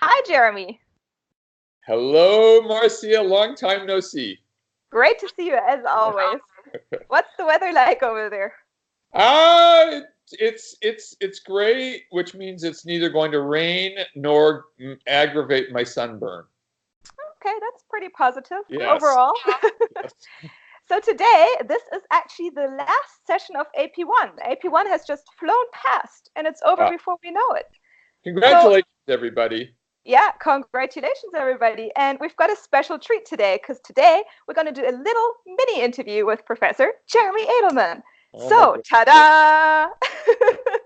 Hi, Jeremy. Hello, Marcia. Long time no see. Great to see you as always. What's the weather like over there? Ah, it's gray, which means it's neither going to rain nor aggravate my sunburn. Okay, that's pretty positive Yes. overall. Yes. So today, this is actually the last session of AP1. AP1 has just flown past and it's over Ah, before we know it. So congratulations, everybody. yeah, congratulations everybody. And we've got a special treat today because today we're going to do a little mini interview with Professor Jeremy Edelman. Oh my So, goodness. ta-da!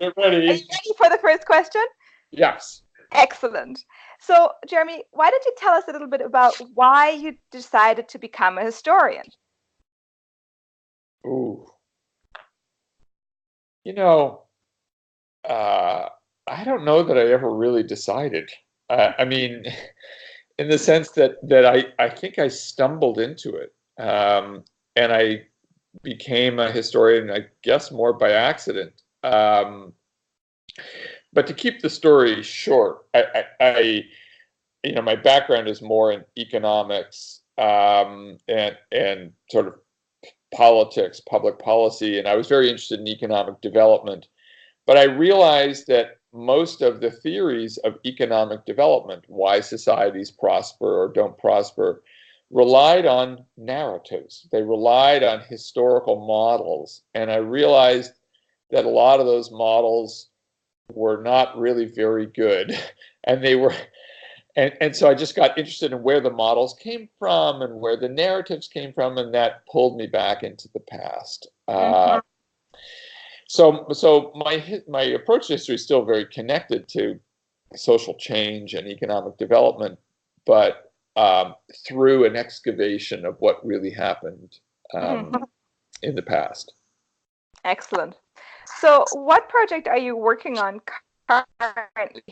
Get Are you ready. ready for the first question? Yes. Excellent. So, Jeremy, why don't you tell us a little bit about why you decided to become a historian? Ooh. You know, uh, I don't know that I ever really decided. I mean, in the sense that I think I stumbled into it, and I became a historian, I guess, more by accident. But to keep the story short, my background is more in economics, and sort of politics, public policy, and I was very interested in economic development. But I realized that most of the theories of economic development, why societies prosper or don't prosper, relied on narratives. They relied on historical models. And I realized that a lot of those models were not really very good. And they were, and so I just got interested in where the models came from and where the narratives came from, and that pulled me back into the past. Mm-hmm. So my approach to history is still very connected to social change and economic development, but through an excavation of what really happened Mm-hmm. in the past. Excellent. So, what project are you working on currently?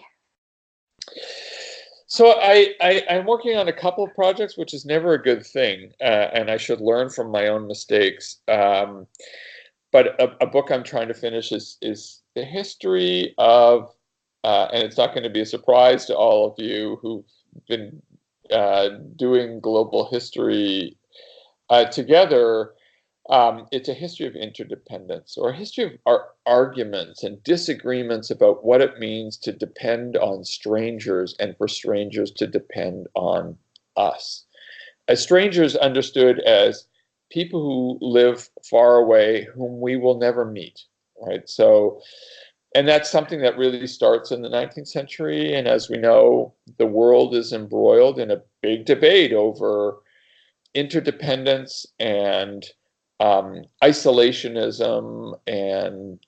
So I'm working on a couple of projects, which is never a good thing, and I should learn from my own mistakes. But a book I'm trying to finish is the history of, and it's not going to be a surprise to all of you who've been doing global history together. It's a history of interdependence, or a history of our arguments and disagreements about what it means to depend on strangers and for strangers to depend on us. As strangers understood as people who live far away, whom we will never meet, right? So, and that's something that really starts in the 19th century. And as we know, the world is embroiled in a big debate over interdependence and isolationism and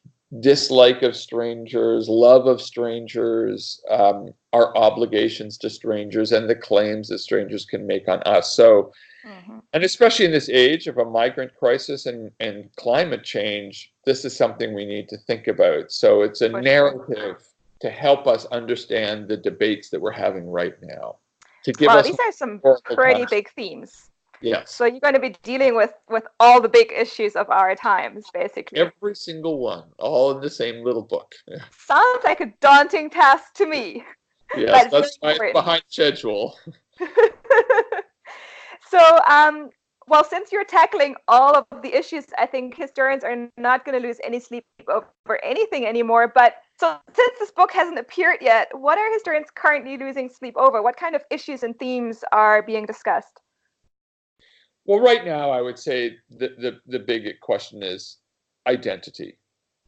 dislike of strangers, love of strangers, our obligations to strangers, and the claims that strangers can make on us. So, Mm-hmm. and especially in this age of a migrant crisis and climate change, this is something we need to think about. So it's a For sure. narrative to help us understand the debates that we're having right now, to give Well, us these are some historical pretty context. big themes. Yes. So you're going to be dealing with all the big issues of our times, basically. Every single one, all in the same little book. Sounds like a daunting task to me, Yes, but it's very that's why it's important. behind schedule. So, well, since you're tackling all of the issues, I think historians are not going to lose any sleep over anything anymore. But so, since this book hasn't appeared yet, what are historians currently losing sleep over? What kind of issues and themes are being discussed? Well, right now, I would say the big question is identity.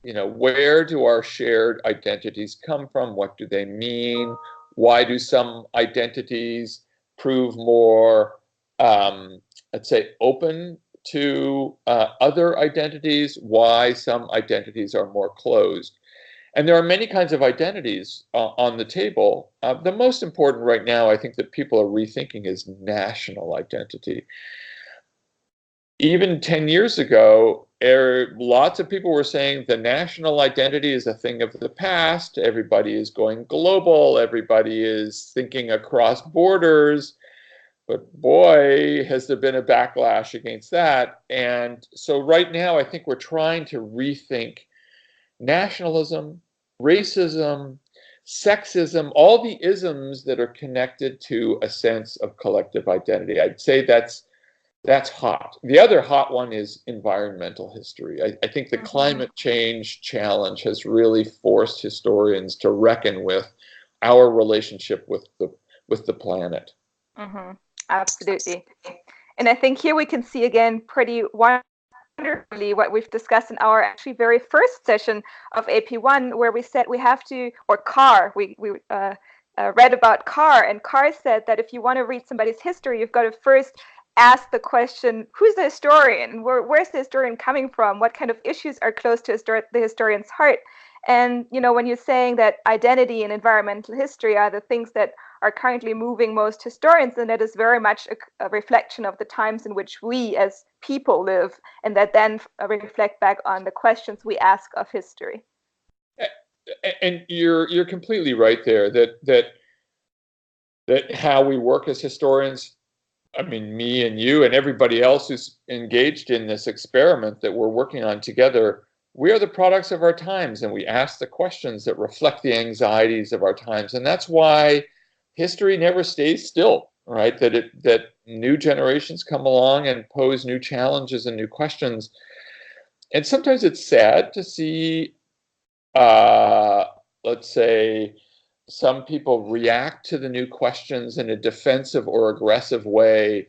Where do our shared identities come from? What do they mean? Why do some identities prove more, um, let's say, open to other identities? Why some identities are more closed? And there are many kinds of identities on the table. The most important right now, I think, that people are rethinking is national identity. Even 10 years ago, lots of people were saying the national identity is a thing of the past. Everybody is going global. Everybody is thinking across borders. But boy, has there been a backlash against that. And so right now, I think we're trying to rethink nationalism, racism, sexism, all the isms that are connected to a sense of collective identity. I'd say that's hot. The other hot one is environmental history. I think the climate change challenge has really forced historians to reckon with our relationship with the planet. Absolutely. And I think here we can see again pretty wonderfully what we've discussed in our actually very first session of AP1, where we said we have to, or Carr, we read about Carr, and Carr said that if you want to read somebody's history, you've got to first ask the question, who's the historian? Where's the historian coming from? What kind of issues are close to the historian's heart? And, you know, when you're saying that identity and environmental history are the things that are currently moving most historians, and that is very much a reflection of the times in which we as people live, and that then reflect back on the questions we ask of history. And you're completely right there, that how we work as historians, I mean, me and you and everybody else who's engaged in this experiment that we're working on together, we are the products of our times, and we ask the questions that reflect the anxieties of our times. And that's why history never stays still, right? That new generations come along and pose new challenges and new questions. And sometimes it's sad to see, let's say, some people react to the new questions in a defensive or aggressive way.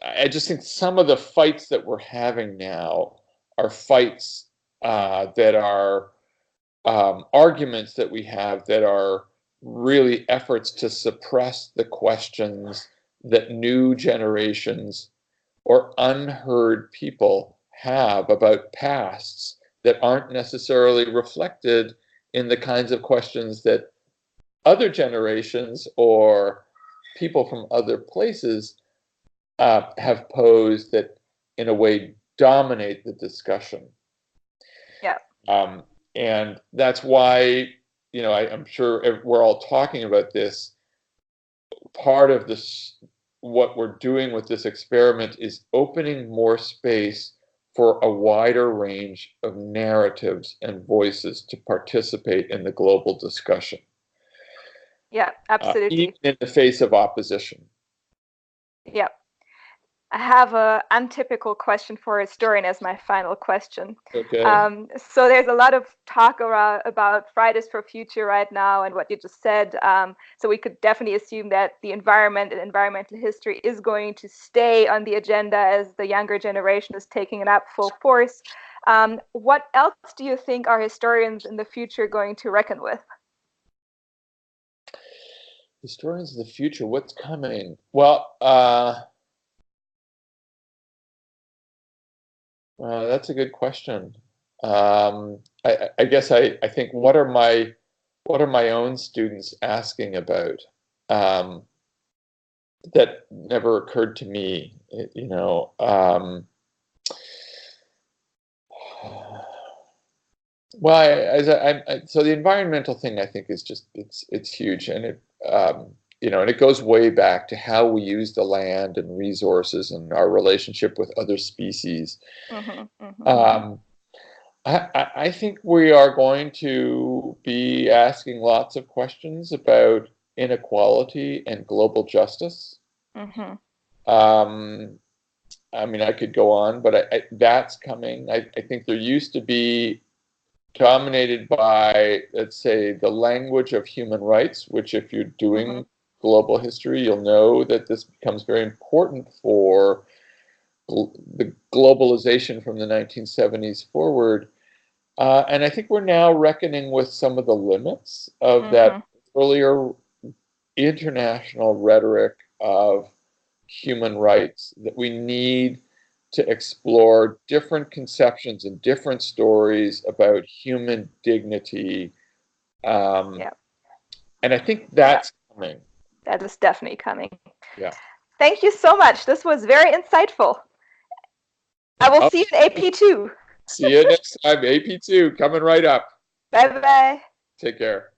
I just think some of the fights that we're having now are fights that are arguments that we have that are really efforts to suppress the questions that new generations or unheard people have about pasts that aren't necessarily reflected in the kinds of questions that other generations or people from other places have posed that in a way dominate the discussion. Yeah. And that's why, you know, I'm sure we're all talking about this. Part of this, what we're doing with this experiment is opening more space for a wider range of narratives and voices to participate in the global discussion. Yeah, absolutely. Even in the face of opposition. Yeah. I have an untypical question for a historian as my final question. Okay. So there's a lot of talk about Fridays for Future right now and what you just said. So we could definitely assume that the environment and environmental history is going to stay on the agenda as the younger generation is taking it up full force. What else do you think are historians in the future going to reckon with? Historians of the future, what's coming? Well, that's a good question. I guess I think what are my own students asking about that never occurred to me, you know. Well, so the environmental thing, I think, is just it's huge, and it you know, and it goes way back to how we use the land and resources and our relationship with other species. I think we are going to be asking lots of questions about inequality and global justice. I mean, I could go on, but that's coming. I think there used to be, dominated by, let's say, the language of human rights, which if you're doing global history, you'll know that this becomes very important for the globalization from the 1970s forward. And I think we're now reckoning with some of the limits of that earlier international rhetoric of human rights, that we need to explore different conceptions and different stories about human dignity. And I think that's coming. That is definitely coming. Yeah. Thank you so much. This was very insightful. I will see you in AP2. See you next time. AP2 coming right up. Bye-bye. Take care.